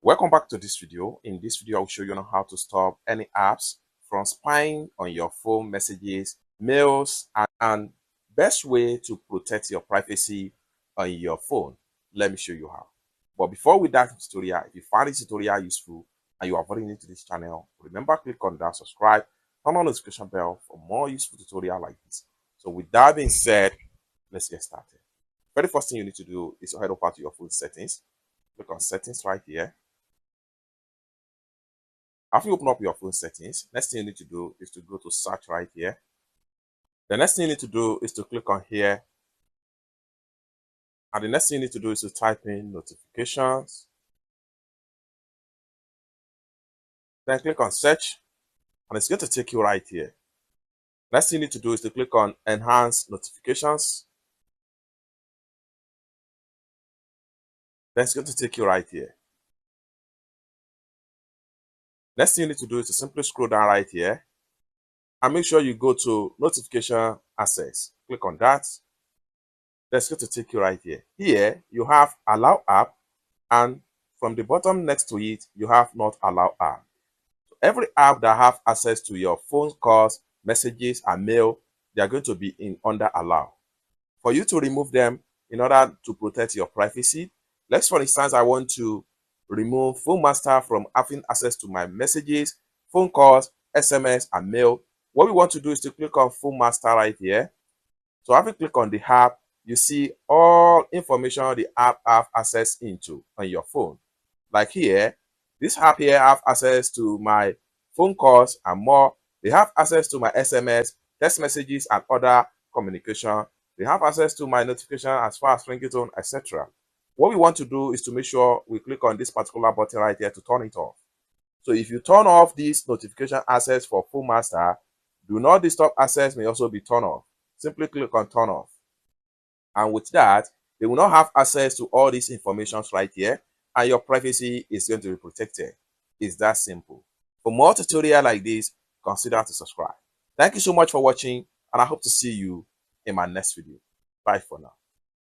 Welcome back to this video. In this video, I'll show you how to stop any apps from spying on your phone messages, mails, and best way to protect your privacy on your phone. Let me show you how. But before we dive into the tutorial, if you find this tutorial useful and you are very new to this channel, remember click on that subscribe, turn on the notification bell for more useful tutorial like this. So with that being said, let's get started. Very first thing you need to do is to head over to your phone settings. Click on settings right here. After you open up your phone settings, next thing you need to do is to go to search right here. The next thing you need to do is to click on here. And the next thing you need to do is to type in notifications. Then click on search. And it's going to take you right here. Next thing you need to do is to click on enhance notifications. Then it's going to take you right here. Next thing you need to do is to simply scroll down right here. And make sure you go to notification access. Click on that. That's going to take you right here. Here, you have allow app, and from the bottom next to it, you have not allow app. So every app that have access to your phone calls, messages, and mail, they are going to be in under allow. For you to remove them in order to protect your privacy, let's for instance, I want to remove Phone Master from having access to my messages, phone calls, SMS, and mail. What we want to do is to click on Phone Master right here. So after you click on the app, you see all information the app have access into on your phone. Like here, this app here have access to my phone calls and more. They have access to my SMS, text messages, and other communication. They have access to my notification as far as ringtone, etc. What we want to do is to make sure we click on this particular button right here to turn it off. So if you turn off this notification access for Phone Master, do not disturb access may also be turned off. Simply click on turn off. And with that, they will not have access to all these information right here, and your privacy is going to be protected. It's that simple. For more tutorial like this, consider to subscribe. Thank you so much for watching, and I hope to see you in my next video. Bye for now.